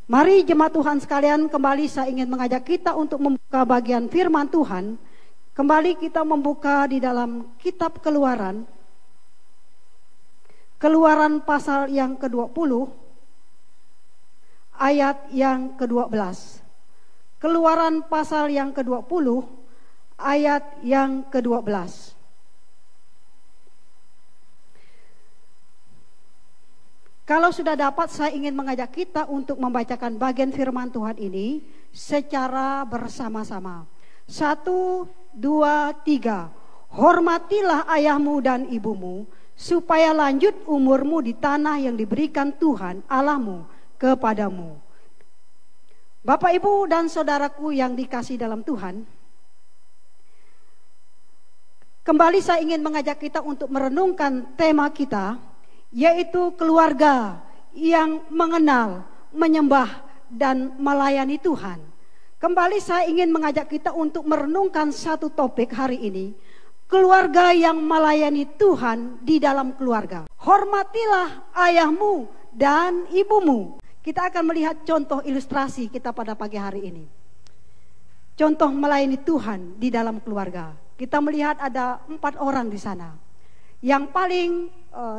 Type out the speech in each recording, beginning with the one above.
Mari jemaat Tuhan sekalian, kembali saya ingin mengajak kita untuk membuka bagian firman Tuhan. Kembali kita membuka di dalam kitab Keluaran. Keluaran pasal yang ke-20, ayat yang ke-12. Keluaran pasal yang ke-20, ayat yang ke-12. Kalau sudah dapat, saya ingin mengajak kita untuk membacakan bagian firman Tuhan ini secara bersama-sama. 1, 2, 3. Hormatilah ayahmu dan ibumu, supaya lanjut umurmu di tanah yang diberikan Tuhan Allahmu kepadamu. Bapak, Ibu, dan saudaraku yang dikasihi dalam Tuhan, kembali saya ingin mengajak kita untuk merenungkan tema kita, yaitu keluarga yang mengenal, menyembah, dan melayani Tuhan. Kembali saya ingin mengajak kita untuk merenungkan satu topik hari ini, keluarga yang melayani Tuhan di dalam keluarga. Hormatilah ayahmu dan ibumu. Kita akan melihat contoh ilustrasi kita pada pagi hari ini. Contoh melayani Tuhan di dalam keluarga. Kita melihat ada 4 orang di sana. Yang paling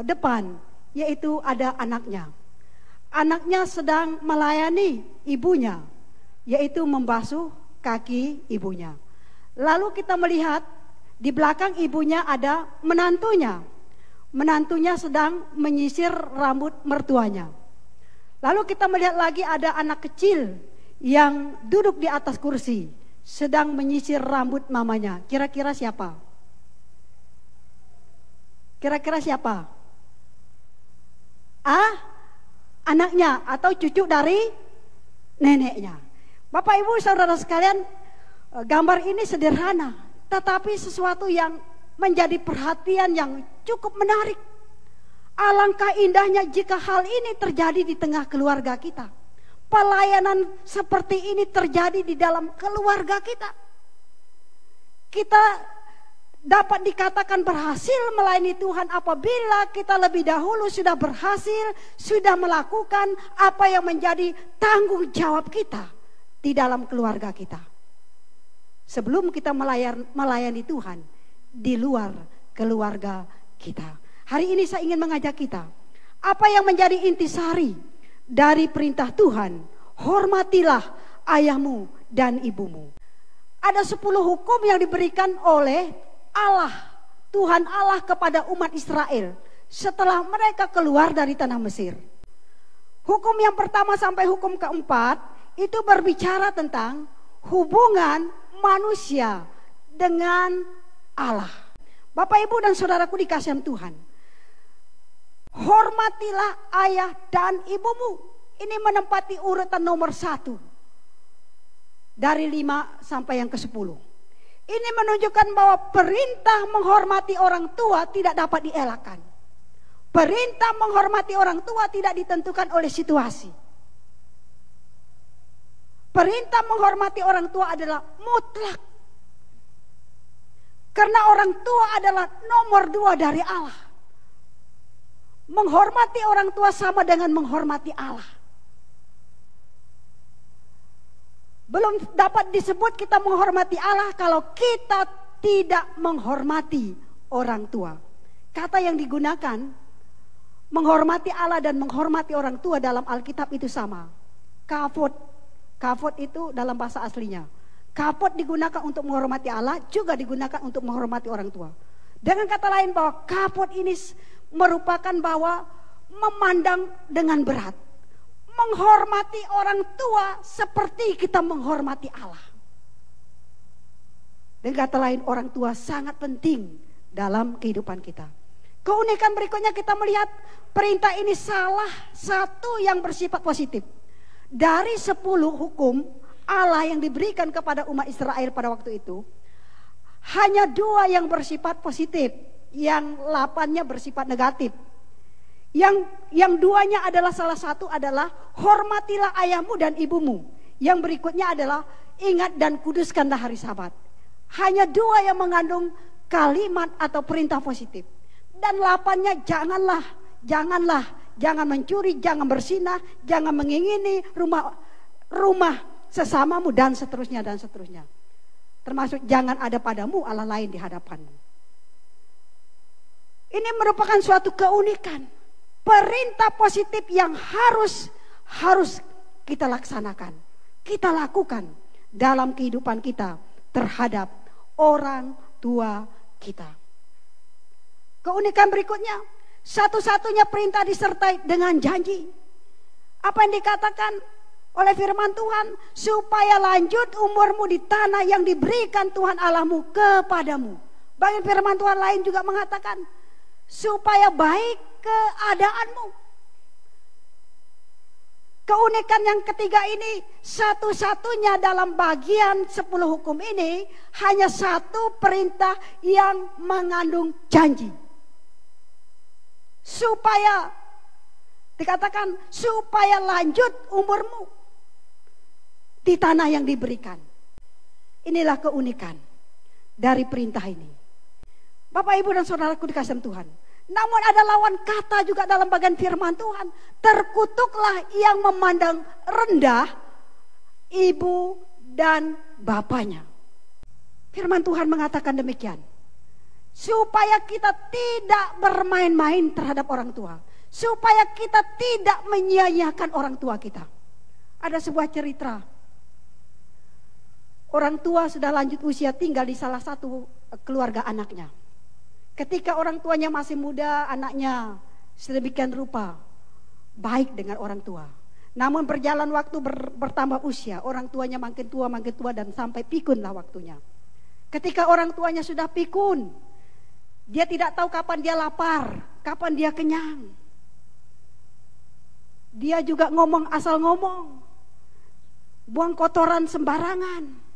depan yaitu ada anaknya. Anaknya sedang melayani ibunya, yaitu membasuh kaki ibunya. Lalu kita melihat di belakang ibunya ada menantunya. Menantunya sedang menyisir rambut mertuanya. Lalu kita melihat lagi ada anak kecil yang duduk di atas kursi, sedang menyisir rambut mamanya. Kira-kira siapa? Kira-kira siapa? Anaknya atau cucu dari neneknya. Bapak, Ibu, saudara sekalian, gambar ini sederhana, tetapi sesuatu yang menjadi perhatian yang cukup menarik. Alangkah indahnya jika hal ini terjadi di tengah keluarga kita. Pelayanan seperti ini terjadi di dalam keluarga kita. Kita dapat dikatakan berhasil melayani Tuhan apabila kita lebih dahulu sudah berhasil, sudah melakukan apa yang menjadi tanggung jawab kita di dalam keluarga kita. Sebelum kita melayani Tuhan di luar keluarga kita. Hari ini saya ingin mengajak kita, apa yang menjadi intisari dari perintah Tuhan, hormatilah ayahmu dan ibumu. Ada 10 hukum yang diberikan oleh Allah, Tuhan Allah kepada umat Israel setelah mereka keluar dari tanah Mesir. Hukum yang pertama sampai hukum keempat itu berbicara tentang hubungan manusia dengan Allah. Bapak, Ibu, dan saudaraku dikasihi Tuhan, hormatilah ayah dan ibumu. Ini menempati urutan nomor 1 dari 5 sampai yang ke-10. Ini menunjukkan bahwa perintah menghormati orang tua tidak dapat dielakkan. Perintah menghormati orang tua tidak ditentukan oleh situasi. Perintah menghormati orang tua adalah mutlak. Karena orang tua adalah nomor 2 dari Allah. Menghormati orang tua sama dengan menghormati Allah. Belum dapat disebut kita menghormati Allah kalau kita tidak menghormati orang tua. Kata yang digunakan menghormati Allah dan menghormati orang tua dalam Alkitab itu sama. Kavod. Kavod itu dalam bahasa aslinya. Kavod digunakan untuk menghormati Allah, juga digunakan untuk menghormati orang tua. Dengan kata lain bahwa kavod ini merupakan bahwa memandang dengan berat. Menghormati orang tua seperti kita menghormati Allah. Dengan kata lain, orang tua sangat penting dalam kehidupan kita. Keunikan berikutnya kita melihat perintah ini salah satu yang bersifat positif. Dari 10 hukum Allah yang diberikan kepada umat Israel pada waktu itu, hanya 2 yang bersifat positif, yang 8-nya bersifat negatif. Yang 2-nya adalah, salah satu adalah hormatilah ayahmu dan ibumu. Yang berikutnya adalah ingat dan kuduskanlah hari Sabat. Hanya 2 yang mengandung kalimat atau perintah positif. Dan 8-nya janganlah jangan mencuri, jangan berzinah, jangan mengingini rumah sesamamu, dan seterusnya dan seterusnya. Termasuk jangan ada padamu Allah lain di hadapanmu. Ini merupakan suatu keunikan, perintah positif yang harus kita laksanakan, kita lakukan dalam kehidupan kita terhadap orang tua kita. Keunikan berikutnya, satu-satunya perintah disertai dengan janji. Apa yang dikatakan oleh firman Tuhan? Supaya lanjut umurmu di tanah yang diberikan Tuhan Allahmu kepadamu. Bagian firman Tuhan lain juga mengatakan, supaya baik keadaanmu. Keunikan yang ketiga ini, satu-satunya dalam bagian 10 hukum ini, hanya satu perintah yang mengandung janji. Supaya, dikatakan supaya lanjut umurmu di tanah yang diberikan. Inilah keunikan dari perintah ini. Bapak, Ibu, dan saudaraku dikasihi Tuhan. Namun ada lawan kata juga dalam bagian firman Tuhan. Terkutuklah yang memandang rendah ibu dan bapaknya. Firman Tuhan mengatakan demikian. Supaya kita tidak bermain-main terhadap orang tua. Supaya kita tidak menyia-nyiakan orang tua kita. Ada sebuah cerita. Orang tua sudah lanjut usia tinggal di salah satu keluarga anaknya. Ketika orang tuanya masih muda, anaknya sedemikian rupa baik dengan orang tua. Namun berjalan waktu bertambah usia, orang tuanya makin tua dan sampai pikunlah waktunya. Ketika orang tuanya sudah pikun, dia tidak tahu kapan dia lapar, kapan dia kenyang. Dia juga ngomong asal ngomong, buang kotoran sembarangan.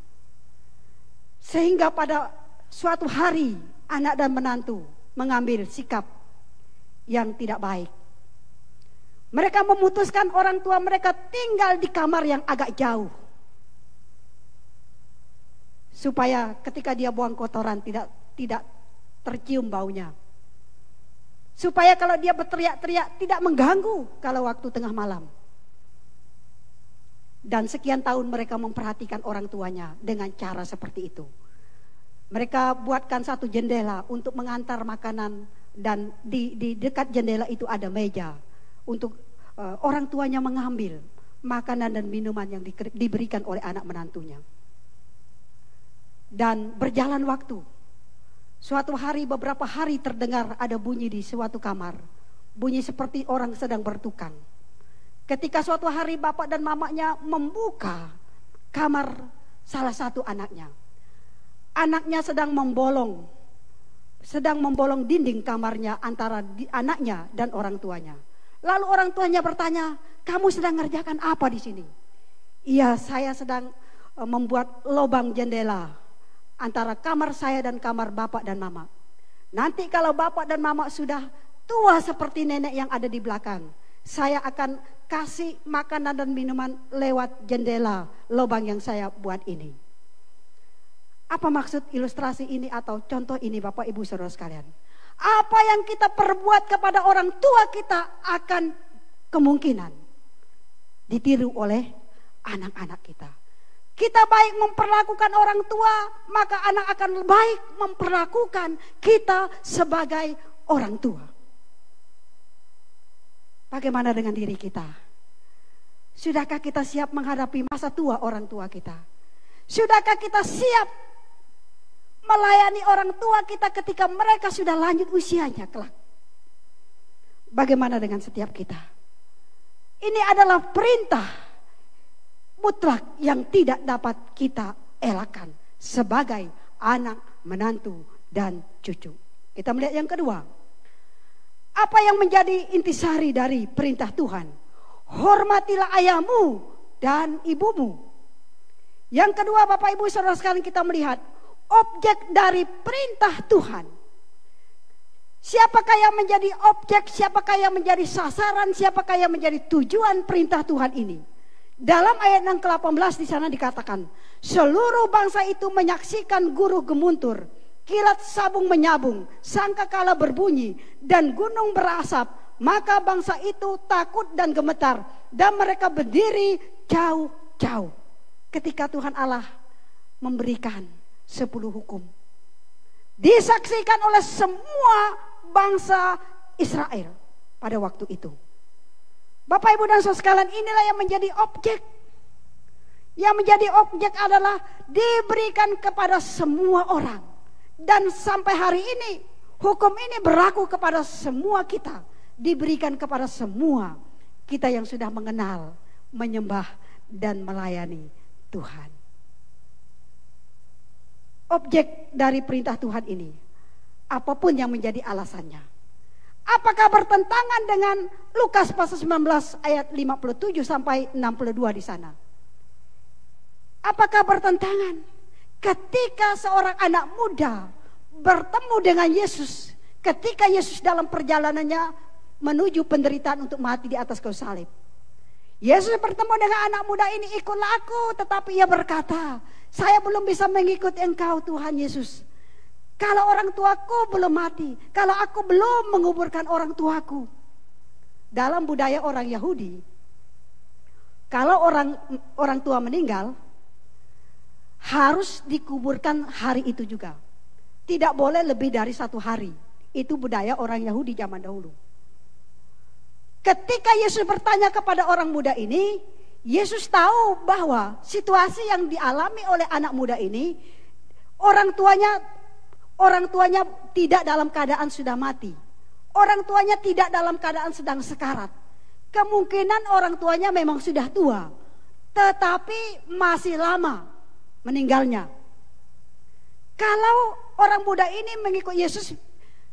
Sehingga pada suatu hari anak dan menantu mengambil sikap yang tidak baik. Mereka memutuskan orang tua mereka tinggal di kamar yang agak jauh. Supaya ketika dia buang kotoran tidak tercium baunya. Supaya kalau dia berteriak-teriak tidak mengganggu kalau waktu tengah malam. Dan sekian tahun mereka memperhatikan orang tuanya dengan cara seperti itu. Mereka buatkan satu jendela untuk mengantar makanan, dan di dekat jendela itu ada meja untuk orang tuanya mengambil makanan dan minuman yang diberikan oleh anak menantunya. Dan berjalan waktu, suatu hari, beberapa hari terdengar ada bunyi di suatu kamar, bunyi seperti orang sedang bertukang. Ketika suatu hari bapak dan mamanya membuka kamar salah satu anaknya. Anaknya sedang membolong dinding kamarnya antara anaknya dan orang tuanya. Lalu orang tuanya bertanya, kamu sedang ngerjakan apa di sini? Iya, saya sedang membuat lubang jendela antara kamar saya dan kamar bapak dan mama. Nanti kalau bapak dan mama sudah tua seperti nenek yang ada di belakang, saya akan kasih makanan dan minuman lewat jendela lubang yang saya buat ini. Apa maksud ilustrasi ini atau contoh ini, Bapak Ibu Saudara sekalian? Apa yang kita perbuat kepada orang tua kita akan kemungkinan ditiru oleh anak-anak kita. Kita baik memperlakukan orang tua, maka anak akan baik memperlakukan kita sebagai orang tua. Bagaimana dengan diri kita? Sudahkah kita siap menghadapi masa tua orang tua kita? Sudahkah kita siap melayani orang tua kita ketika mereka sudah lanjut usianya kelak? Bagaimana dengan setiap kita? Ini adalah perintah mutlak yang tidak dapat kita elakkan sebagai anak, menantu, dan cucu. Kita melihat yang kedua. Apa yang menjadi intisari dari perintah Tuhan? Hormatilah ayahmu dan ibumu. Yang kedua, Bapak Ibu Saudara sekalian, kita melihat objek dari perintah Tuhan. Siapakah yang menjadi objek, siapakah yang menjadi sasaran, siapakah yang menjadi tujuan perintah Tuhan ini? Dalam ayat yang ke-18 di sana dikatakan, seluruh bangsa itu menyaksikan guru gemuntur, kilat sabung menyabung, sangkakala berbunyi, dan gunung berasap, Maka bangsa itu takut dan gemetar, dan mereka berdiri jauh-jauh ketika Tuhan Allah memberikan 10 hukum. Disaksikan oleh semua bangsa Israel pada waktu itu. Bapak, Ibu, dan saudara sekalian, inilah yang menjadi objek. Yang menjadi objek adalah diberikan kepada semua orang. Dan sampai hari ini, hukum ini berlaku kepada semua kita. Diberikan kepada semua kita yang sudah mengenal, menyembah, dan melayani Tuhan. Objek dari perintah Tuhan ini, apapun yang menjadi alasannya. Apakah bertentangan dengan Lukas pasal 19 ayat 57 sampai 62 di sana? Apakah bertentangan? Ketika seorang anak muda bertemu dengan Yesus, ketika Yesus dalam perjalanannya menuju penderitaan untuk mati di atas kayu salib, Yesus bertemu dengan anak muda ini, ikutlah aku. Tetapi ia berkata, saya belum bisa mengikuti engkau Tuhan Yesus, kalau orang tuaku belum mati, kalau aku belum menguburkan orang tuaku. Dalam budaya orang Yahudi, kalau orang tua meninggal, harus dikuburkan hari itu juga. Tidak boleh lebih dari 1 hari. Itu budaya orang Yahudi zaman dahulu. Ketika Yesus bertanya kepada orang muda ini, Yesus tahu bahwa situasi yang dialami oleh anak muda ini, orang tuanya tidak dalam keadaan sudah mati. Orang tuanya tidak dalam keadaan sedang sekarat. Kemungkinan orang tuanya memang sudah tua, tetapi masih lama meninggalnya. Kalau orang muda ini mengikut Yesus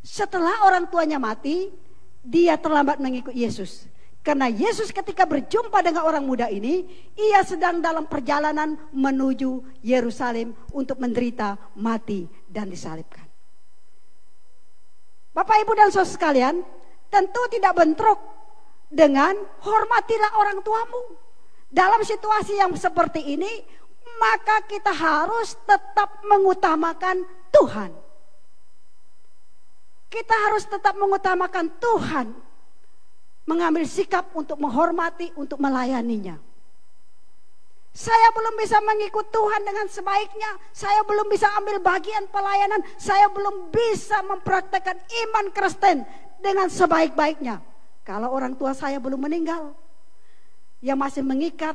setelah orang tuanya mati, dia terlambat mengikut Yesus. Karena Yesus ketika berjumpa dengan orang muda ini, ia sedang dalam perjalanan menuju Yerusalem untuk menderita, mati, dan disalibkan. Bapak, Ibu, dan saudara sekalian, tentu tidak bentrok dengan hormatilah orang tuamu. Dalam situasi yang seperti ini, maka kita harus tetap mengutamakan Tuhan. Kita harus tetap mengutamakan Tuhan, mengambil sikap untuk menghormati, untuk melayaninya. Saya belum bisa mengikut Tuhan dengan sebaiknya, saya belum bisa ambil bagian pelayanan, saya belum bisa mempraktekkan iman Kristen dengan sebaik-baiknya. Kalau orang tua saya belum meninggal, yang masih mengikat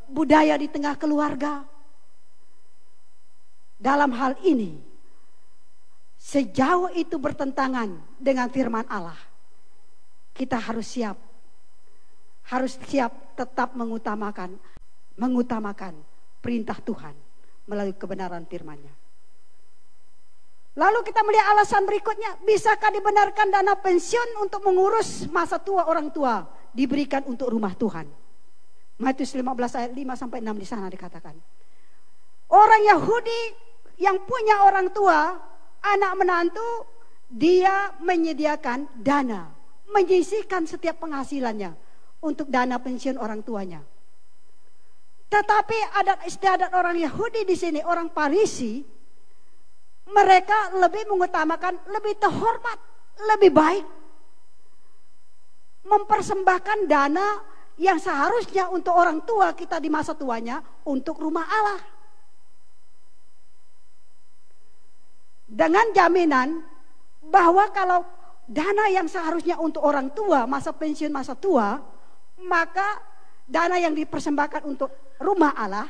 budaya di tengah keluarga. Dalam hal ini, sejauh itu bertentangan dengan firman Allah, kita harus siap tetap mengutamakan perintah Tuhan melalui kebenaran firman-Nya. Lalu kita melihat alasan berikutnya, bisakah dibenarkan dana pensiun untuk mengurus masa tua orang tua diberikan untuk rumah Tuhan? Matius 15 ayat 5 sampai 6 di sana dikatakan. Orang Yahudi yang punya orang tua, anak menantu, dia menyediakan dana, menyisihkan setiap penghasilannya untuk dana pensiun orang tuanya. Tetapi adat istiadat orang Yahudi di sini, orang Farisi, mereka lebih mengutamakan, lebih terhormat, lebih baik mempersembahkan dana yang seharusnya untuk orang tua kita di masa tuanya untuk rumah Allah. Dengan jaminan bahwa kalau dana yang seharusnya untuk orang tua, masa pensiun masa tua, maka dana yang dipersembahkan untuk rumah Allah,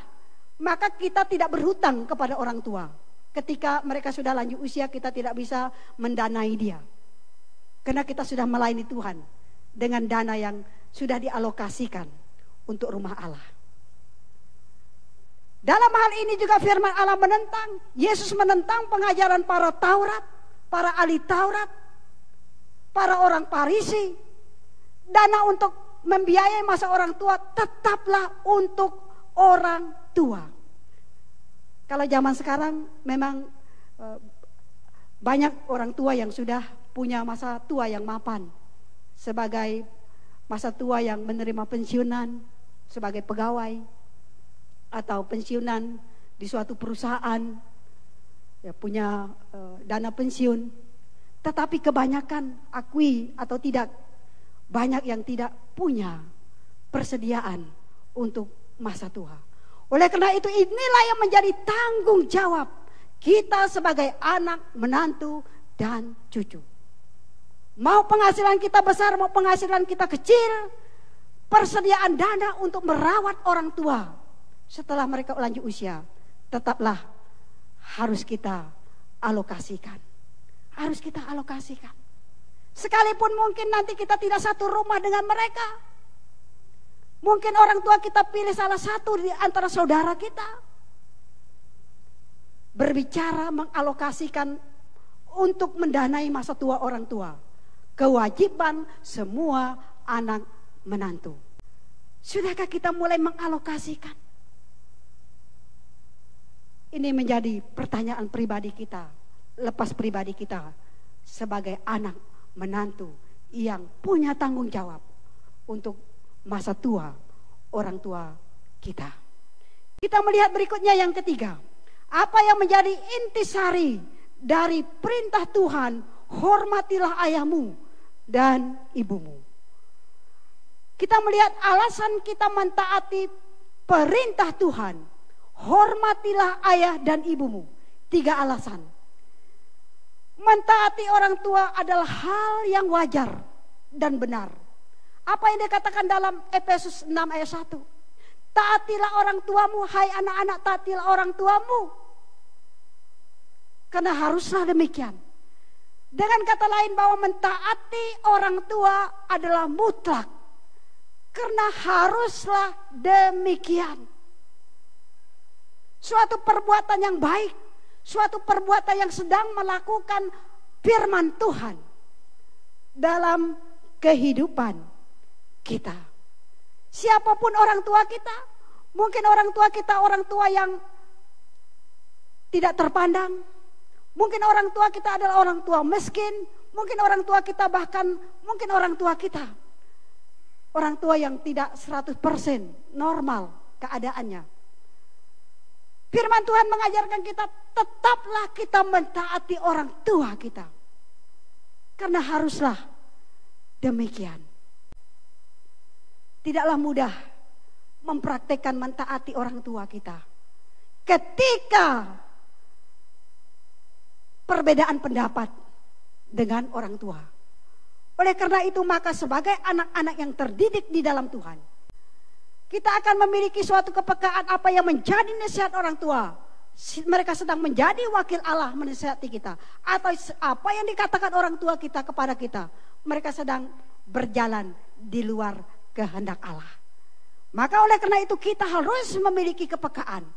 maka kita tidak berhutang kepada orang tua. Ketika mereka sudah lanjut usia, kita tidak bisa mendanai dia. Karena kita sudah melayani Tuhan dengan dana yang sudah dialokasikan untuk rumah Allah. Dalam hal ini juga firman Allah menentang, Yesus menentang pengajaran para Taurat, para ahli Taurat, para orang Farisi. Dana untuk membiayai masa orang tua tetaplah untuk orang tua. Kalau zaman sekarang memang banyak orang tua yang sudah punya masa tua yang mapan, sebagai masa tua yang menerima pensiunan sebagai pegawai, atau pensiunan di suatu perusahaan, ya, punya dana pensiun. Tetapi kebanyakan akui atau tidak, banyak yang tidak punya persediaan untuk masa tua. Oleh karena itu inilah yang menjadi tanggung jawab kita sebagai anak, menantu, dan cucu. Mau penghasilan kita besar, mau penghasilan kita kecil, persediaan dana untuk merawat orang tua setelah mereka lanjut usia, tetaplah harus kita alokasikan. Harus kita alokasikan. Sekalipun mungkin nanti kita tidak satu rumah dengan mereka. Mungkin orang tua kita pilih salah satu di antara saudara kita. Berbicara mengalokasikan untuk mendanai masa tua orang tua. Kewajiban semua anak menantu. Sudahkah kita mulai mengalokasikan? Ini menjadi pertanyaan pribadi kita, lepas pribadi kita sebagai anak menantu yang punya tanggung jawab untuk masa tua orang tua kita. Kita melihat berikutnya yang ketiga. Apa yang menjadi intisari dari perintah Tuhan, hormatilah ayahmu dan ibumu. Kita melihat alasan kita mentaati perintah Tuhan, hormatilah ayah dan ibumu. 3 alasan. Mentaati orang tua adalah hal yang wajar dan benar. Apa yang dikatakan dalam Efesus 6 ayat 1? Taatilah orang tuamu, hai anak-anak, taatilah orang tuamu. Karena haruslah demikian. Dengan kata lain bahwa mentaati orang tua adalah mutlak. Karena haruslah demikian. Suatu perbuatan yang baik, suatu perbuatan yang sedang melakukan firman Tuhan dalam kehidupan kita. Siapapun orang tua kita, mungkin orang tua kita orang tua yang tidak terpandang, mungkin orang tua kita adalah orang tua miskin, mungkin orang tua kita bahkan mungkin orang tua kita orang tua yang tidak 100% normal keadaannya. Firman Tuhan mengajarkan kita, tetaplah kita mentaati orang tua kita. Karena haruslah demikian. Tidaklah mudah mempraktekkan mentaati orang tua kita ketika perbedaan pendapat dengan orang tua. Oleh karena itu maka sebagai anak-anak yang terdidik di dalam Tuhan, kita akan memiliki suatu kepekaan apa yang menjadi nasihat orang tua. Mereka sedang menjadi wakil Allah menasihati kita. Atau apa yang dikatakan orang tua kita kepada kita, mereka sedang berjalan di luar kehendak Allah. Maka oleh karena itu kita harus memiliki kepekaan.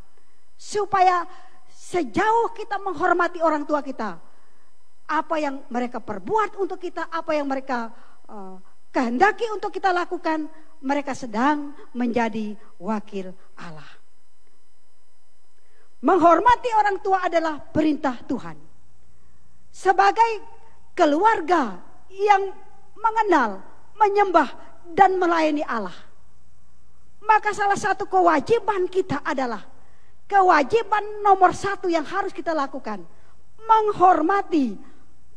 Supaya sejauh kita menghormati orang tua kita, apa yang mereka perbuat untuk kita, apa yang mereka kehendaki untuk kita lakukan, mereka sedang menjadi wakil Allah. Menghormati orang tua adalah perintah Tuhan. Sebagai keluarga yang mengenal, menyembah, dan melayani Allah, maka salah satu kewajiban kita adalah kewajiban nomor 1 yang harus kita lakukan, menghormati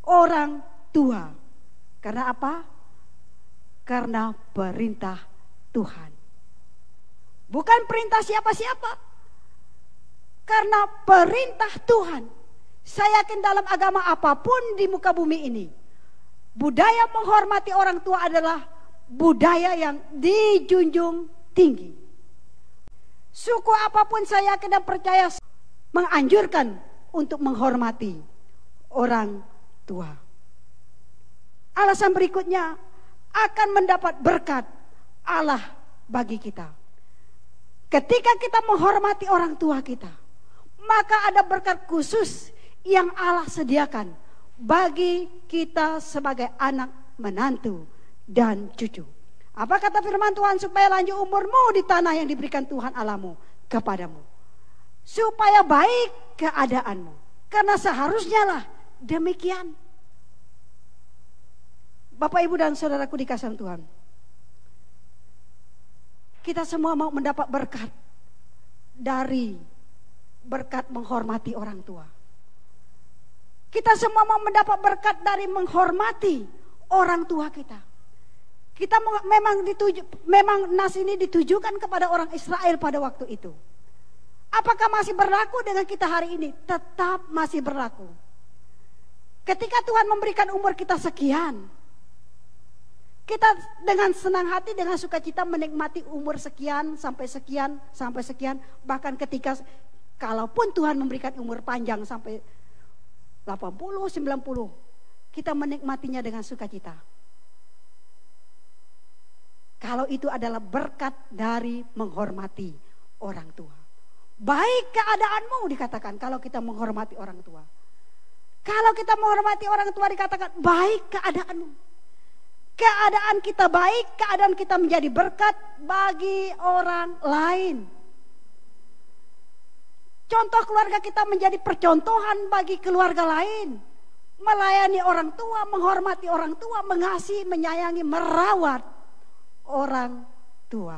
orang tua. Karena apa? Karena perintah Tuhan. Bukan perintah siapa-siapa. Karena perintah Tuhan. Saya yakin dalam agama apapun di muka bumi ini, budaya menghormati orang tua adalah budaya yang dijunjung tinggi. Suku apapun saya yakin dan percaya menganjurkan untuk menghormati orang tua. Alasan berikutnya akan mendapat berkat Allah bagi kita. Ketika kita menghormati orang tua kita, maka ada berkat khusus yang Allah sediakan bagi kita sebagai anak, menantu, dan cucu. Apa kata firman Tuhan? Supaya lanjut umurmu di tanah yang diberikan Tuhan Allahmu kepadamu. Supaya baik keadaanmu. Karena seharusnya lah demikian. Bapak, Ibu, dan saudaraku dikasihi Tuhan, kita semua mau mendapat berkat dari berkat menghormati orang tua. Kita semua mau mendapat berkat dari menghormati orang tua kita. Kita memang nas ini ditujukan kepada orang Israel pada waktu itu. Apakah masih berlaku dengan kita hari ini? Tetap masih berlaku. Ketika Tuhan memberikan umur kita sekian, kita dengan senang hati, dengan sukacita menikmati umur sekian sampai sekian sampai sekian. Bahkan ketika kalaupun Tuhan memberikan umur panjang sampai 80, 90, kita menikmatinya dengan sukacita. Kalau itu adalah berkat dari menghormati orang tua. Baik keadaanmu dikatakan kalau kita menghormati orang tua. Kalau kita menghormati orang tua dikatakan baik keadaanmu. Keadaan kita baik, keadaan kita menjadi berkat bagi orang lain. Contoh keluarga kita menjadi percontohan bagi keluarga lain. Melayani orang tua, menghormati orang tua, mengasihi, menyayangi, merawat orang tua.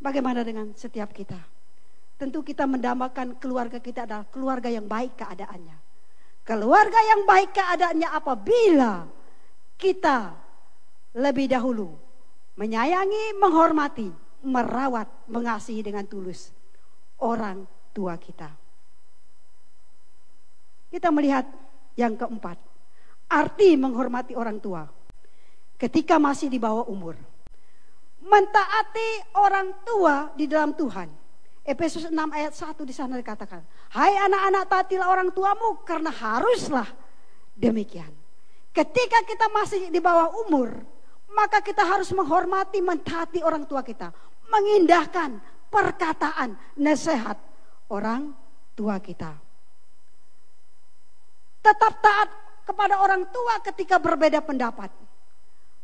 Bagaimana dengan setiap kita? Tentu kita mendambakan keluarga kita adalah keluarga yang baik keadaannya. Keluarga yang baik keadaannya apabila kita lebih dahulu menyayangi, menghormati, merawat, mengasihi dengan tulus orang tua kita. Kita melihat yang keempat, arti menghormati orang tua ketika masih di bawah umur. Mentaati orang tua di dalam Tuhan. Efesus 6 ayat 1 di sana dikatakan, hai anak-anak, taatilah orang tuamu karena haruslah demikian. Ketika kita masih di bawah umur, maka kita harus menghormati, mentaati orang tua kita, mengindahkan perkataan, nasihat orang tua kita. Tetap taat kepada orang tua ketika berbeda pendapat.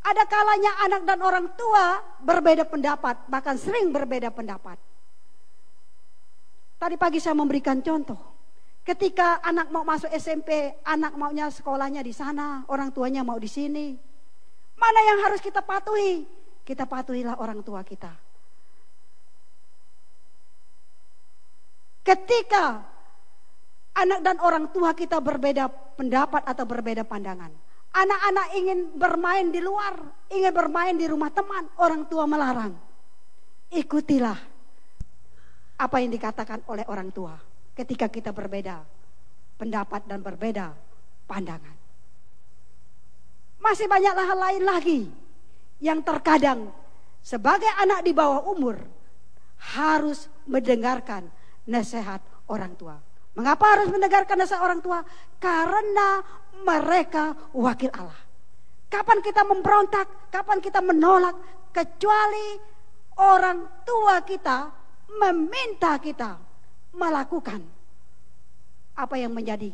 Ada kalanya anak dan orang tua berbeda pendapat, bahkan sering berbeda pendapat. Tadi pagi saya memberikan contoh. Ketika anak mau masuk SMP, anak maunya sekolahnya di sana, orang tuanya mau di sini. Mana yang harus kita patuhi? Kita patuhilah orang tua kita. Ketika anak dan orang tua kita berbeda pendapat atau berbeda pandangan, anak-anak ingin bermain di luar, ingin bermain di rumah teman, orang tua melarang. Ikutilah apa yang dikatakan oleh orang tua ketika kita berbeda pendapat dan berbeda pandangan. Masih banyaklah hal lain lagi yang terkadang sebagai anak di bawah umur harus mendengarkan nasihat orang tua. Mengapa harus mendengarkan nasihat orang tua? Karena mereka wakil Allah. Kapan kita memberontak, kapan kita menolak, kecuali orang tua kita meminta kita melakukan apa yang menjadi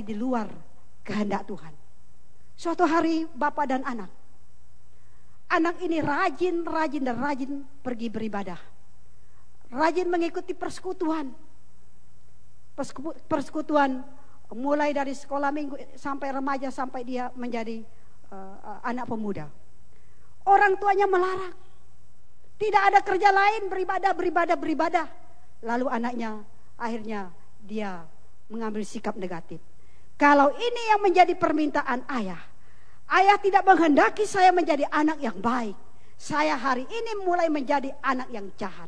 di luar kehendak Tuhan. Suatu hari bapak dan anak ini rajin pergi beribadah, rajin mengikuti persekutuan mulai dari sekolah minggu sampai remaja, sampai dia menjadi anak pemuda. Orang tuanya melarang, tidak ada kerja lain, beribadah. Lalu anaknya akhirnya dia mengambil sikap negatif. Kalau ini yang menjadi permintaan ayah tidak menghendaki saya menjadi anak yang baik. Saya hari ini mulai menjadi anak yang jahat.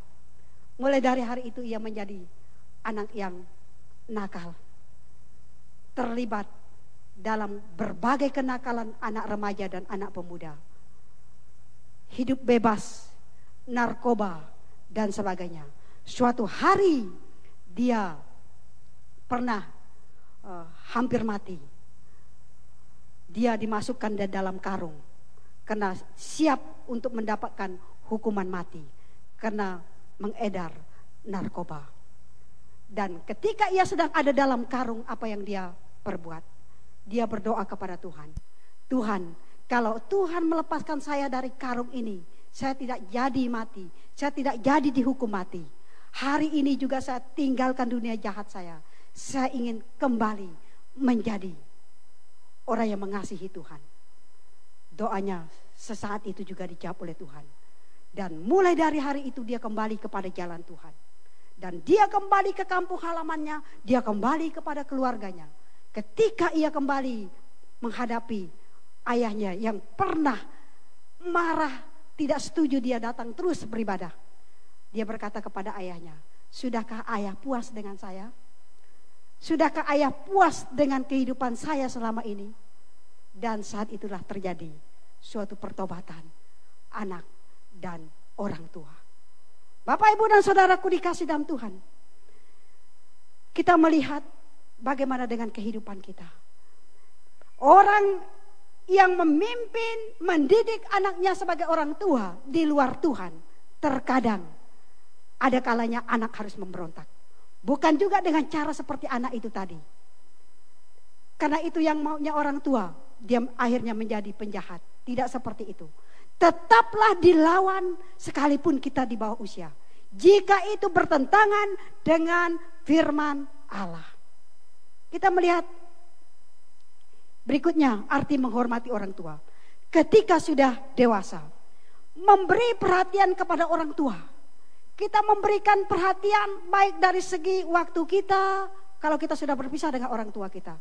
Mulai dari hari itu ia menjadi anak yang nakal, terlibat dalam berbagai kenakalan anak remaja dan anak pemuda. Hidup bebas, narkoba dan sebagainya. Suatu hari dia pernah hampir mati. Dia dimasukkan di dalam karung karena siap untuk mendapatkan hukuman mati karena mengedar narkoba. Dan ketika ia sedang ada dalam karung, apa yang dia perbuat? Dia berdoa kepada Tuhan. Tuhan, kalau Tuhan melepaskan saya dari karung ini, saya tidak jadi mati, saya tidak jadi dihukum mati. Hari ini juga saya tinggalkan dunia jahat saya. Saya ingin kembali menjadi orang yang mengasihi Tuhan. Doanya sesaat itu juga dijawab oleh Tuhan. Dan mulai dari hari itu dia kembali kepada jalan Tuhan. Dan dia kembali ke kampung halamannya, dia kembali kepada keluarganya. Ketika ia kembali menghadapi ayahnya yang pernah marah, tidak setuju dia datang terus beribadah. Dia berkata kepada ayahnya, "Sudahkah ayah puas dengan saya? Sudahkah ayah puas dengan kehidupan saya selama ini?" Dan saat itulah terjadi suatu pertobatan anak dan orang tua. Bapak, Ibu, dan saudaraku dikasih dalam Tuhan, kita melihat bagaimana dengan kehidupan kita. Orang yang memimpin, mendidik anaknya sebagai orang tua di luar Tuhan, terkadang ada kalanya anak harus memberontak. Bukan juga dengan cara seperti anak itu tadi. Karena itu yang maunya orang tua, dia akhirnya menjadi penjahat. Tidak seperti itu. Tetaplah dilawan sekalipun kita di bawah usia, jika itu bertentangan dengan firman Allah. Kita melihat berikutnya arti menghormati orang tua. Ketika sudah dewasa, memberi perhatian kepada orang tua. Kita memberikan perhatian baik dari segi waktu kita, kalau kita sudah berpisah dengan orang tua kita,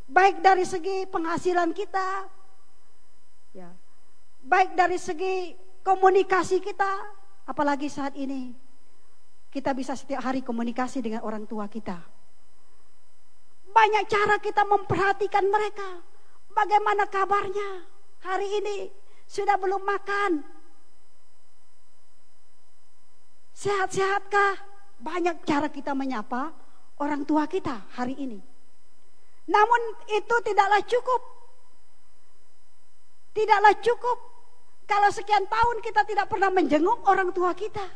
baik dari segi penghasilan kita, ya, baik dari segi komunikasi kita. Apalagi saat ini kita bisa setiap hari komunikasi dengan orang tua kita. Banyak cara kita memperhatikan mereka. Bagaimana kabarnya hari ini? Sudah belum makan? Sehat-sehatkah? Banyak cara kita menyapa orang tua kita hari ini. Namun itu tidaklah cukup. Tidaklah cukup kalau sekian tahun kita tidak pernah menjenguk orang tua kita.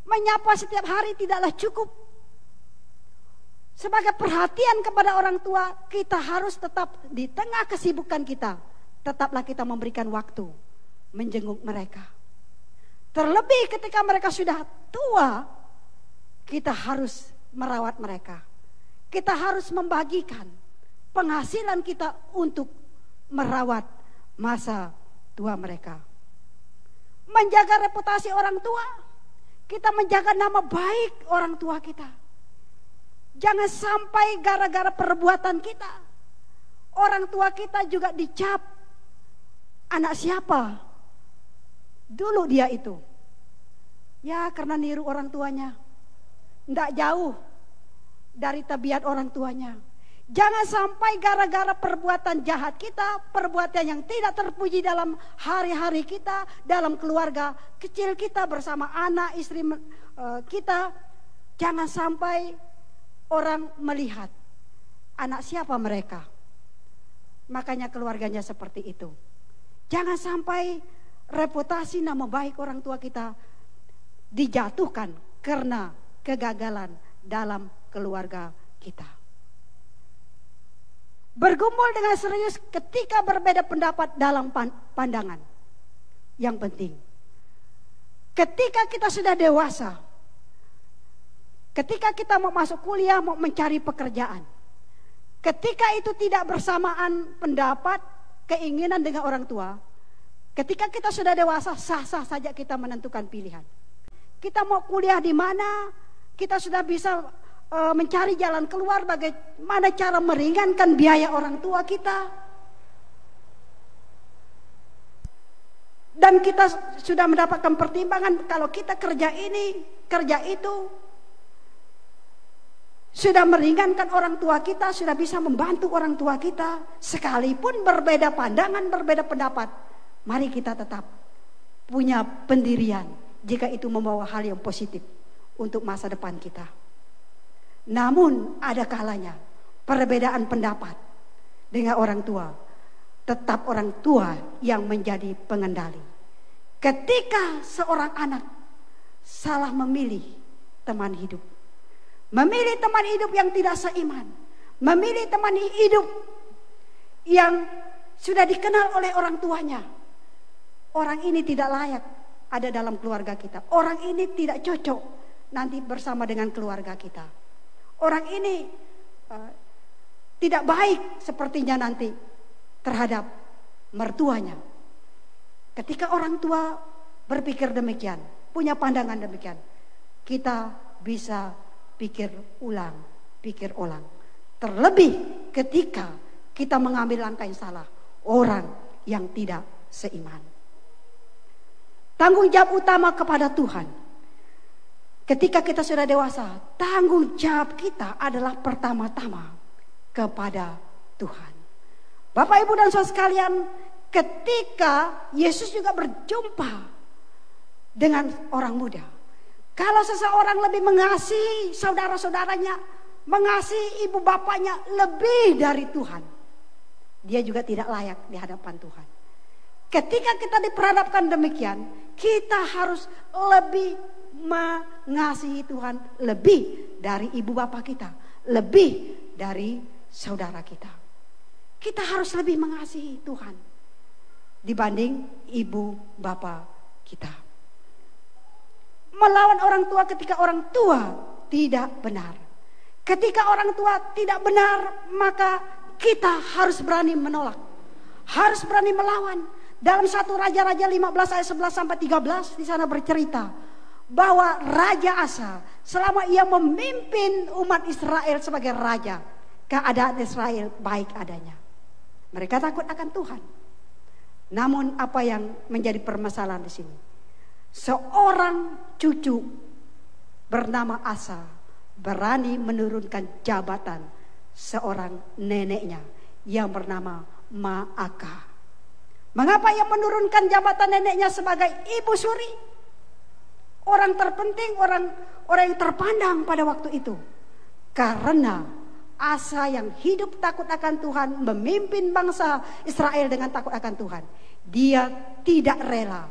Menyapa setiap hari tidaklah cukup. Sebagai perhatian kepada orang tua, kita harus tetap di tengah kesibukan kita, tetaplah kita memberikan waktu menjenguk mereka. Terlebih ketika mereka sudah tua, kita harus merawat mereka. Kita harus membagikan penghasilan kita untuk merawat masa tua mereka. Menjaga reputasi orang tua, kita menjaga nama baik orang tua kita. Jangan sampai gara-gara perbuatan kita, orang tua kita juga dicap, anak siapa? Dulu dia itu. Ya, karena niru orang tuanya. Tidak jauh dari tabiat orang tuanya. Jangan sampai gara-gara perbuatan jahat kita, perbuatan yang tidak terpuji dalam hari-hari kita, dalam keluarga kecil kita bersama anak, istri kita, jangan sampai orang melihat anak siapa mereka. Makanya keluarganya seperti itu. Jangan sampai reputasi nama baik orang tua kita dijatuhkan karena kegagalan dalam keluarga kita. Bergumul dengan serius ketika berbeda pendapat dalam pandangan. Yang penting, ketika kita sudah dewasa, ketika kita mau masuk kuliah, mau mencari pekerjaan, ketika itu tidak bersamaan pendapat, keinginan dengan orang tua, ketika kita sudah dewasa, sah-sah saja kita menentukan pilihan. Kita mau kuliah di mana, kita sudah bisa mencari jalan keluar, bagaimana cara meringankan biaya orang tua kita. Dan kita sudah mendapatkan pertimbangan kalau kita kerja ini, kerja itu, sudah meringankan orang tua kita, sudah bisa membantu orang tua kita. Sekalipun berbeda pandangan, berbeda pendapat, mari kita tetap punya pendirian jika itu membawa hal yang positif untuk masa depan kita. Namun ada kalanya perbedaan pendapat dengan orang tua, tetap orang tua yang menjadi pengendali. Ketika seorang anak salah memilih teman hidup, memilih teman hidup yang tidak seiman, memilih teman hidup yang sudah dikenal oleh orang tuanya, orang ini tidak layak ada dalam keluarga kita, orang ini tidak cocok nanti bersama dengan keluarga kita. Orang ini tidak baik sepertinya nanti terhadap mertuanya. Ketika orang tua berpikir demikian, punya pandangan demikian, kita bisa pikir ulang. Terlebih ketika kita mengambil langkah yang salah, orang yang tidak seiman. Tanggung jawab utama kepada Tuhan. Ketika kita sudah dewasa, tanggung jawab kita adalah pertama-tama kepada Tuhan. Bapak, Ibu, dan saudara sekalian, ketika Yesus juga berjumpa dengan orang muda, kalau seseorang lebih mengasihi saudara-saudaranya, mengasihi ibu bapaknya lebih dari Tuhan, dia juga tidak layak di hadapan Tuhan. Ketika kita diperhadapkan demikian, kita harus lebih mengasihi Tuhan lebih dari ibu bapak kita, lebih dari saudara kita. Kita harus lebih mengasihi Tuhan dibanding ibu bapak kita. Melawan orang tua ketika orang tua tidak benar. Ketika orang tua tidak benar, maka kita harus berani menolak, harus berani melawan. Dalam 1 Raja-Raja 15 ayat 11 sampai 13 di sana bercerita bahwa Raja Asa selama ia memimpin umat Israel sebagai raja, keadaan Israel baik adanya. Mereka takut akan Tuhan. Namun apa yang menjadi permasalahan di sini? Seorang cucu bernama Asa berani menurunkan jabatan seorang neneknya yang bernama Maakah. Mengapa ia menurunkan jabatan neneknya sebagai ibu suri? Orang terpenting, orang yang terpandang pada waktu itu. Karena Asa yang hidup takut akan Tuhan, memimpin bangsa Israel dengan takut akan Tuhan, dia tidak rela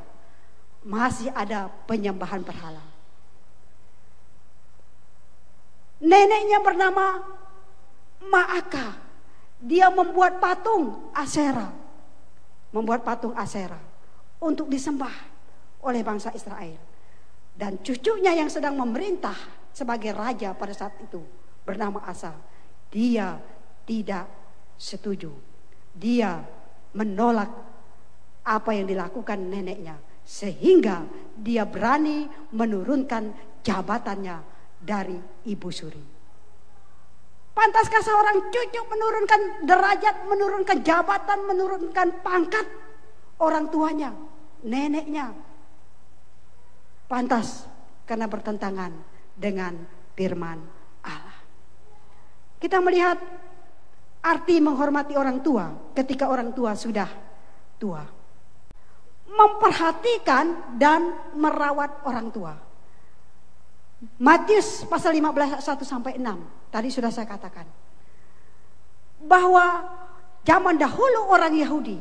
masih ada penyembahan berhala. Neneknya bernama Maakah, dia membuat patung Aserah. Membuat patung Aserah untuk disembah oleh bangsa Israel. Dan cucunya yang sedang memerintah sebagai raja pada saat itu bernama Asa, dia tidak setuju. Dia menolak apa yang dilakukan neneknya, sehingga dia berani menurunkan jabatannya dari ibu suri. Pantaskah seorang cucu menurunkan derajat, menurunkan jabatan, menurunkan pangkat orang tuanya, neneknya? Pantas, karena bertentangan dengan firman Allah. Kita melihat arti menghormati orang tua ketika orang tua sudah tua. Memperhatikan dan merawat orang tua. Matius pasal 15 1 sampai 6 tadi sudah saya katakan bahwa zaman dahulu orang Yahudi,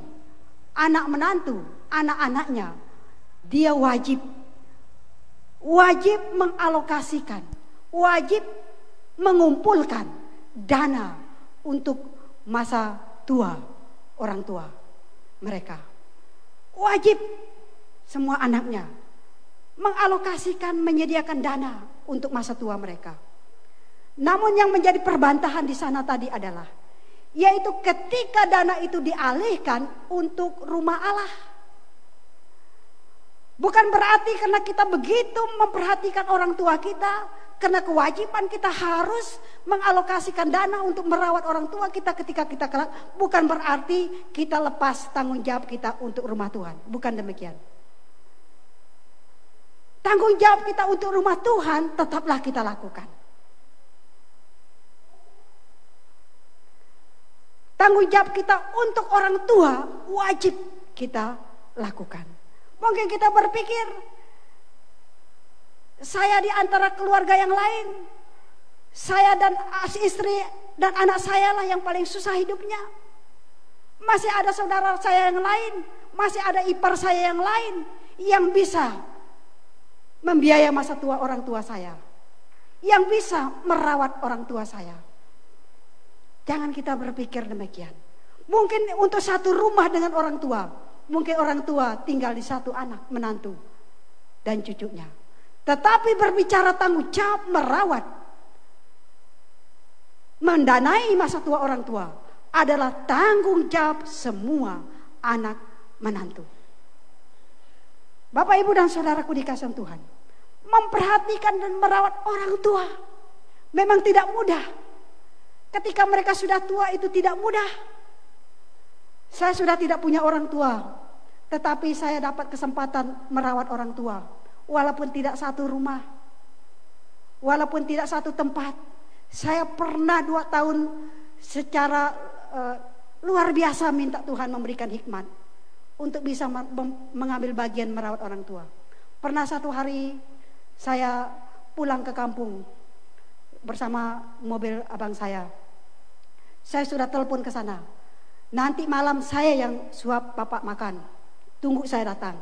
anak menantu, anak-anaknya dia wajib mengalokasikan, wajib mengumpulkan dana untuk masa tua orang tua mereka. Wajib semua anaknya mengalokasikan, menyediakan dana untuk masa tua mereka. Namun yang menjadi perbantahan di sana tadi adalah, yaitu ketika dana itu dialihkan untuk rumah Allah. Bukan berarti karena kita begitu memperhatikan orang tua kita, karena kewajiban kita harus mengalokasikan dana untuk merawat orang tua kita ketika kita kelak. Bukan berarti kita lepas tanggung jawab kita untuk rumah Tuhan. Bukan demikian. Tanggung jawab kita untuk rumah Tuhan tetaplah kita lakukan. Tanggung jawab kita untuk orang tua wajib kita lakukan. Mungkin kita berpikir, saya di antara keluarga yang lain, saya dan istri dan anak saya lah yang paling susah hidupnya. Masih ada saudara saya yang lain, masih ada ipar saya yang lain yang bisa membiayai masa tua orang tua saya, yang bisa merawat orang tua saya. Jangan kita berpikir demikian. Mungkin untuk satu rumah dengan orang tua, mungkin orang tua tinggal di satu anak, menantu dan cucunya. Tetapi berbicara tanggung jawab merawat, mendanai masa tua orang tua adalah tanggung jawab semua anak menantu. Bapak, Ibu, dan saudaraku dikasihi Tuhan, Memperhatikan dan merawat orang tua memang tidak mudah. Ketika mereka sudah tua itu tidak mudah. Saya sudah tidak punya orang tua, tetapi saya dapat kesempatan merawat orang tua. Walaupun tidak satu rumah, walaupun tidak satu tempat. Saya pernah 2 tahun secara luar biasa minta Tuhan memberikan hikmat untuk bisa mengambil bagian merawat orang tua. Pernah satu hari saya pulang ke kampung bersama mobil abang saya. Saya sudah telepon ke sana. Nanti malam saya yang suap bapak makan. Tunggu saya datang.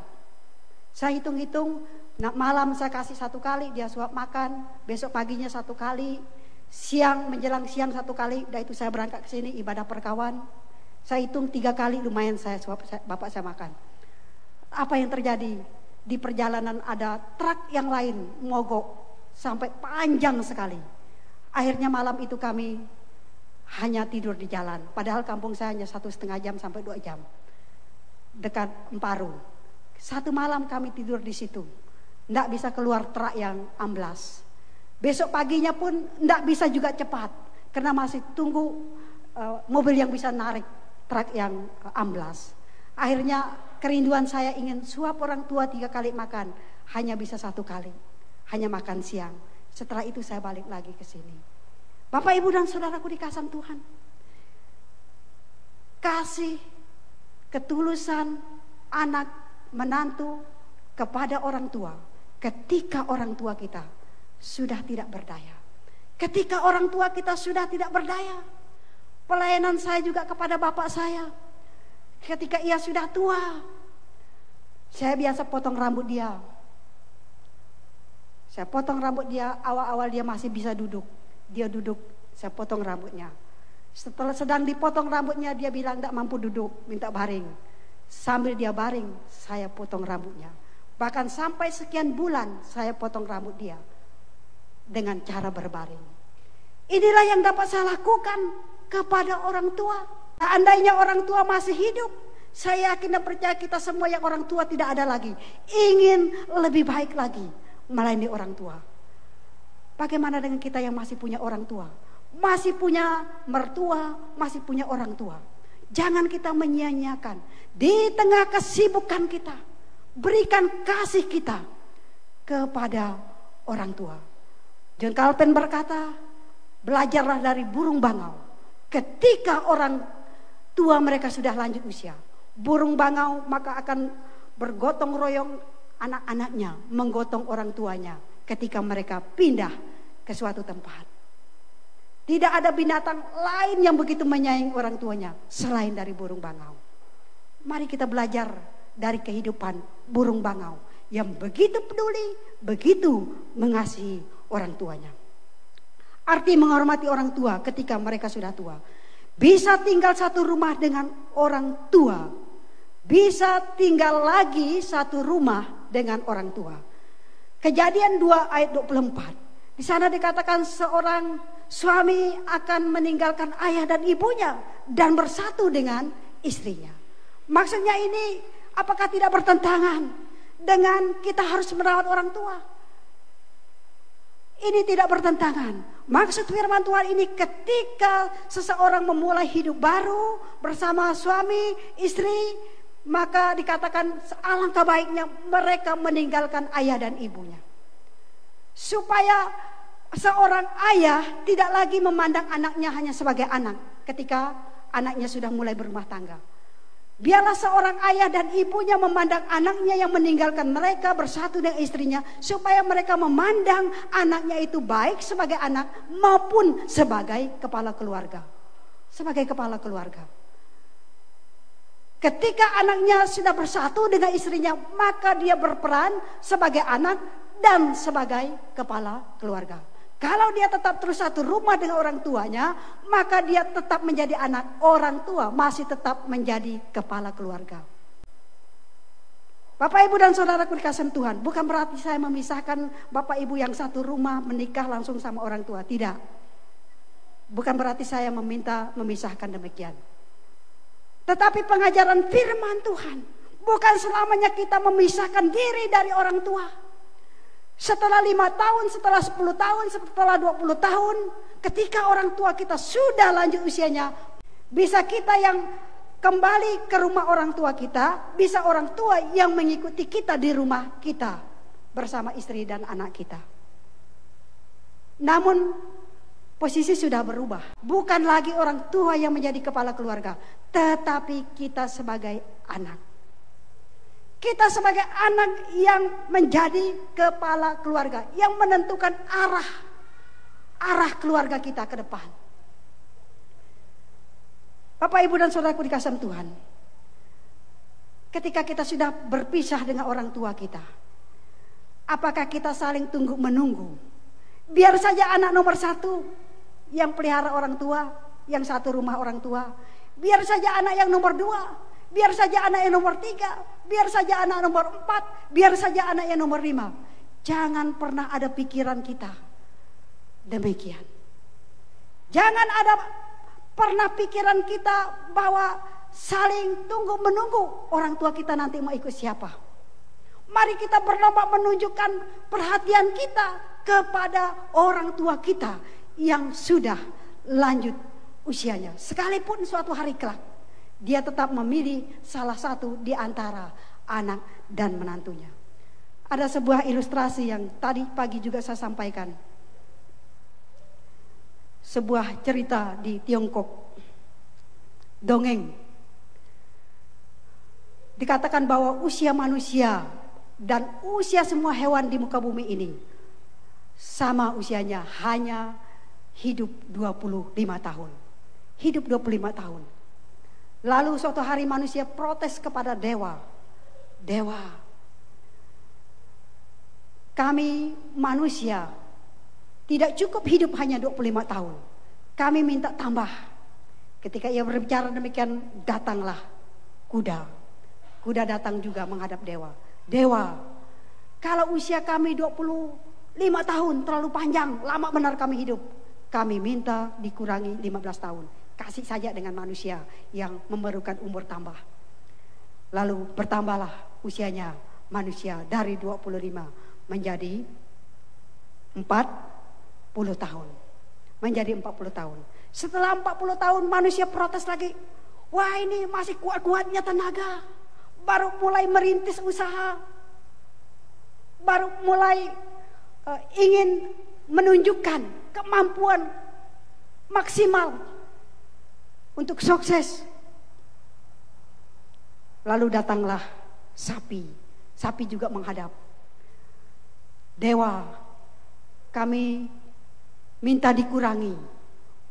Saya hitung-hitung, malam saya kasih 1 kali, dia suap makan. Besok paginya 1 kali. Siang, menjelang siang 1 kali. Dan itu saya berangkat ke sini ibadah perkawan. Saya hitung 3 kali lumayan saya suap bapak saya makan. Apa yang terjadi? Di perjalanan ada truk yang lain mogok sampai panjang sekali. Akhirnya malam itu kami hanya tidur di jalan. Padahal kampung saya hanya 1,5 jam sampai 2 jam. Dekat Emparu. 1 malam kami tidur di situ. Tidak bisa keluar truk yang amblas. Besok paginya pun tidak bisa juga cepat. Karena masih tunggu mobil yang bisa narik truk yang amblas. Akhirnya kerinduan saya ingin suap orang tua 3 kali makan. Hanya bisa 1 kali. Hanya makan siang. Setelah itu saya balik lagi ke sini. Bapak, Ibu dan saudaraku dikasih Tuhan. Kasih, ketulusan anak menantu kepada orang tua. Ketika orang tua kita sudah tidak berdaya. Ketika orang tua kita sudah tidak berdaya. Pelayanan saya juga kepada bapak saya. Ketika ia sudah tua. Saya biasa potong rambut dia. Saya potong rambut dia, awal-awal dia masih bisa duduk. Dia duduk, saya potong rambutnya. Setelah sedang dipotong rambutnya, dia bilang tidak mampu duduk, minta baring. Sambil dia baring, saya potong rambutnya. Bahkan sampai sekian bulan, saya potong rambut dia. Dengan cara berbaring. Inilah yang dapat saya lakukan kepada orang tua. Seandainya orang tua masih hidup, saya yakin dan percaya kita semua yang orang tua tidak ada lagi. Ingin lebih baik lagi melayani orang tua. Bagaimana dengan kita yang masih punya orang tua? Masih punya mertua, masih punya orang tua. Jangan kita menyia-nyiakan. Di tengah kesibukan kita, berikan kasih kita kepada orang tua. John Calvin berkata, belajarlah dari burung bangau. Ketika orang tua mereka sudah lanjut usia, burung bangau maka akan bergotong royong anak-anaknya, menggotong orang tuanya ketika mereka pindah ke suatu tempat. Tidak ada binatang lain yang begitu menyayangi orang tuanya selain dari burung bangau. Mari kita belajar dari kehidupan burung bangau yang begitu peduli, begitu mengasihi orang tuanya. Arti menghormati orang tua ketika mereka sudah tua. Bisa tinggal satu rumah dengan orang tua. Bisa tinggal lagi satu rumah dengan orang tua. Kejadian 2 ayat 24. Di sana dikatakan seorang suami akan meninggalkan ayah dan ibunya dan bersatu dengan istrinya. Maksudnya ini apakah tidak bertentangan dengan kita harus merawat orang tua? Ini tidak bertentangan. Maksud firman Tuhan ini ketika seseorang memulai hidup baru bersama suami, istri, maka dikatakan alangkah baiknya mereka meninggalkan ayah dan ibunya. Supaya seorang ayah tidak lagi memandang anaknya hanya sebagai anak ketika anaknya sudah mulai berumah tangga. Biarlah seorang ayah dan ibunya memandang anaknya yang meninggalkan mereka bersatu dengan istrinya, supaya mereka memandang anaknya itu baik sebagai anak maupun sebagai kepala keluarga. Sebagai kepala keluarga. Ketika anaknya sudah bersatu dengan istrinya, maka dia berperan sebagai anak dan sebagai kepala keluarga. Kalau dia tetap terus satu rumah dengan orang tuanya, maka dia tetap menjadi anak orang tua, masih tetap menjadi kepala keluarga. Bapak, Ibu dan saudaraku dikasihi Tuhan, bukan berarti saya memisahkan Bapak Ibu yang satu rumah menikah langsung sama orang tua, tidak. Bukan berarti saya meminta memisahkan demikian. Tetapi pengajaran firman Tuhan, bukan selamanya kita memisahkan diri dari orang tua. Setelah 5 tahun, setelah 10 tahun, setelah 20 tahun, ketika orang tua kita sudah lanjut usianya, bisa kita yang kembali ke rumah orang tua kita, bisa orang tua yang mengikuti kita di rumah kita bersama istri dan anak kita. Namun posisi sudah berubah. Bukan lagi orang tua yang menjadi kepala keluarga, tetapi kita sebagai anak. Kita sebagai anak yang menjadi kepala keluarga, yang menentukan arah keluarga kita ke depan. Bapak, Ibu, dan saudaraku dikasihi Tuhan, ketika kita sudah berpisah dengan orang tua kita, apakah kita saling tunggu menunggu? Biar saja anak nomor 1 yang pelihara orang tua, yang satu rumah orang tua. Biar saja anak yang nomor 2. Biar saja anak yang nomor 3, biar saja anak nomor 4, biar saja anak yang nomor 5. Jangan pernah ada pikiran kita demikian. Jangan ada pernah pikiran kita bahwa saling tunggu menunggu orang tua kita nanti mau ikut siapa. Mari kita berlomba menunjukkan perhatian kita kepada orang tua kita yang sudah lanjut usianya. Sekalipun suatu hari kelak dia tetap memilih salah satu di antara anak dan menantunya. Ada sebuah ilustrasi yang tadi pagi juga saya sampaikan. Sebuah cerita di Tiongkok, dongeng. Dikatakan bahwa usia manusia dan usia semua hewan di muka bumi ini sama usianya, hanya hidup 25 tahun. Hidup 25 tahun. Lalu suatu hari manusia protes kepada dewa. Dewa, kami manusia tidak cukup hidup hanya 25 tahun. Kami minta tambah. Ketika ia berbicara demikian, datanglah kuda. Kuda datang juga menghadap dewa. Dewa, kalau usia kami 25 tahun terlalu panjang, lama benar kami hidup. Kami minta dikurangi 15 tahun. Kasih saja dengan manusia yang memerlukan umur tambah. Lalu bertambahlah usianya manusia dari 25 menjadi 40 tahun. Menjadi 40 tahun. Setelah 40 tahun manusia protes lagi. Wah, ini masih kuat-kuatnya tenaga. Baru mulai merintis usaha. Baru mulai ingin menunjukkan kemampuan maksimal untuk sukses. Lalu datanglah sapi. Sapi juga menghadap. Dewa, kami minta dikurangi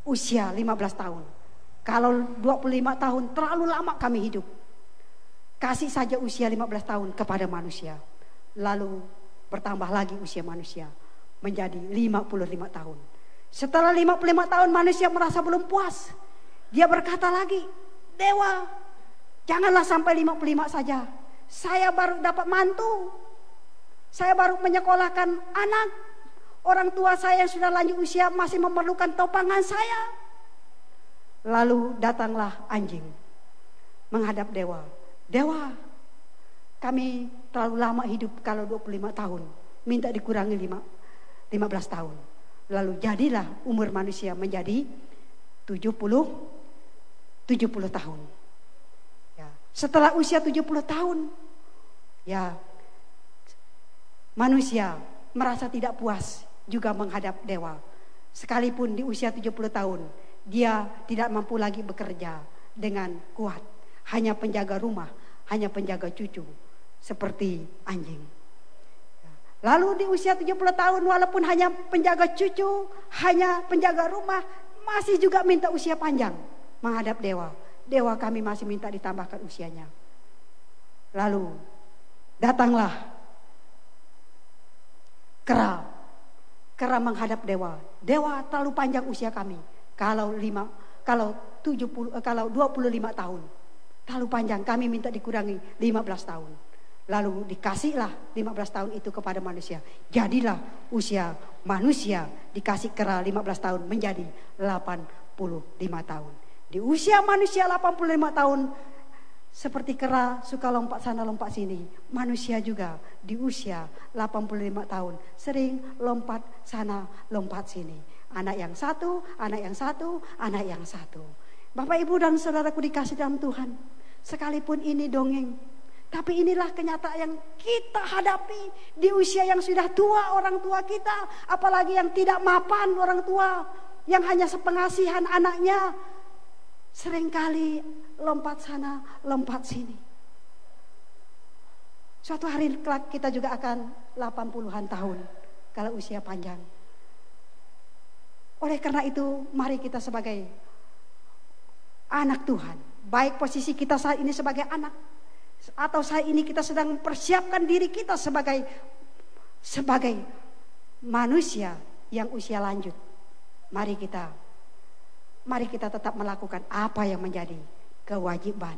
usia 15 tahun. Kalau 25 tahun terlalu lama kami hidup. Kasih saja usia 15 tahun kepada manusia. Lalu bertambah lagi usia manusia menjadi 55 tahun. Setelah 55 tahun manusia merasa belum puas. Dia berkata lagi, Dewa, janganlah sampai 55 saja. Saya baru dapat mantu. Saya baru menyekolahkan anak. Orang tua saya yang sudah lanjut usia masih memerlukan topangan saya. Lalu datanglah anjing menghadap dewa. Dewa, kami terlalu lama hidup kalau 25 tahun. Minta dikurangi 15 tahun. Lalu jadilah umur manusia menjadi 70 tahun. Ya. Setelah usia 70 tahun, ya, manusia merasa tidak puas juga menghadap dewa. Sekalipun di usia 70 tahun, dia tidak mampu lagi bekerja dengan kuat. Hanya penjaga rumah, hanya penjaga cucu, seperti anjing. Lalu di usia 70 tahun, walaupun hanya penjaga cucu, hanya penjaga rumah, masih juga minta usia panjang. Menghadap dewa. Dewa, kami masih minta ditambahkan usianya. Lalu datanglah kera. Kera menghadap dewa. Dewa, terlalu panjang usia kami. Kalau 25 tahun. Terlalu panjang, kami minta dikurangi 15 tahun. Lalu dikasihlah 15 tahun itu kepada manusia. Jadilah usia manusia dikasih kera 15 tahun menjadi 85 tahun. Di usia manusia 85 tahun, Seperti kera suka lompat sana lompat sini. Manusia juga di usia 85 tahun sering lompat sana lompat sini. Anak yang satu, anak yang satu, anak yang satu. Bapak Ibu dan saudaraku dikasih dalam Tuhan, sekalipun ini dongeng, tapi inilah kenyataan yang kita hadapi di usia yang sudah tua orang tua kita. Apalagi yang tidak mapan orang tua, yang hanya sepengasihan anaknya. Seringkali lompat sana, lompat sini. Suatu hari kita juga akan 80-an tahun kalau usia panjang. Oleh karena itu, mari kita sebagai anak Tuhan, baik posisi kita saat ini sebagai anak, atau saat ini kita sedang mempersiapkan diri kita sebagai manusia yang usia lanjut. Mari kita tetap melakukan apa yang menjadi kewajiban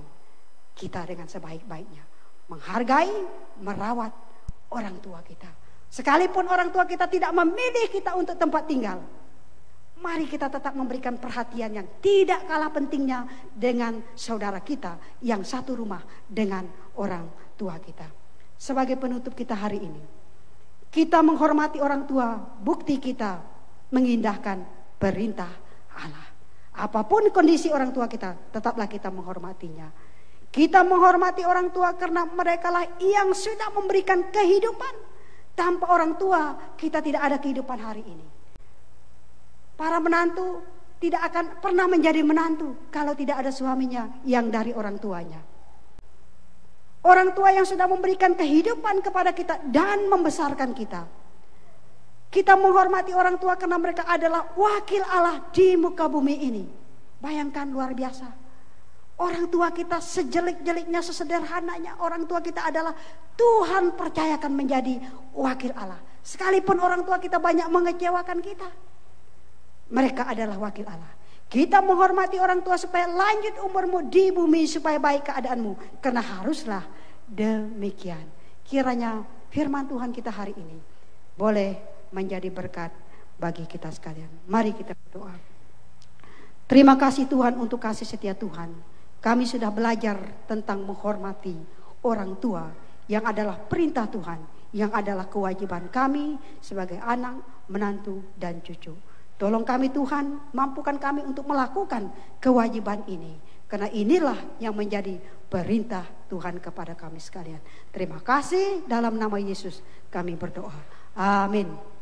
kita dengan sebaik-baiknya. Menghargai, merawat orang tua kita. Sekalipun orang tua kita tidak memilih kita untuk tempat tinggal, mari kita tetap memberikan perhatian yang tidak kalah pentingnya dengan saudara kita yang satu rumah dengan orang tua kita. Sebagai penutup kita hari ini, kita menghormati orang tua, bukti kita mengindahkan perintah Allah. Apapun kondisi orang tua kita, tetaplah kita menghormatinya. Kita menghormati orang tua karena mereka lah yang sudah memberikan kehidupan. Tanpa orang tua, kita tidak ada kehidupan hari ini. Para menantu tidak akan pernah menjadi menantu kalau tidak ada suaminya yang dari orang tuanya. Orang tua yang sudah memberikan kehidupan kepada kita dan membesarkan kita. Kita menghormati orang tua karena mereka adalah wakil Allah di muka bumi ini. Bayangkan, luar biasa. Orang tua kita sejelik-jeliknya, sesederhananya, orang tua kita adalah Tuhan percayakan menjadi wakil Allah. Sekalipun orang tua kita banyak mengecewakan kita, mereka adalah wakil Allah. Kita menghormati orang tua supaya lanjut umurmu di bumi, supaya baik keadaanmu. Karena haruslah demikian. Kiranya firman Tuhan kita hari ini boleh menjadi berkat bagi kita sekalian. Mari kita berdoa. Terima kasih Tuhan untuk kasih setia Tuhan. Kami sudah belajar tentang menghormati orang tua yang adalah perintah Tuhan, yang adalah kewajiban kami sebagai anak, menantu, dan cucu. Tolong kami Tuhan, mampukan kami untuk melakukan kewajiban ini. Karena inilah yang menjadi perintah Tuhan kepada kami sekalian. Terima kasih, dalam nama Yesus kami berdoa. Amin.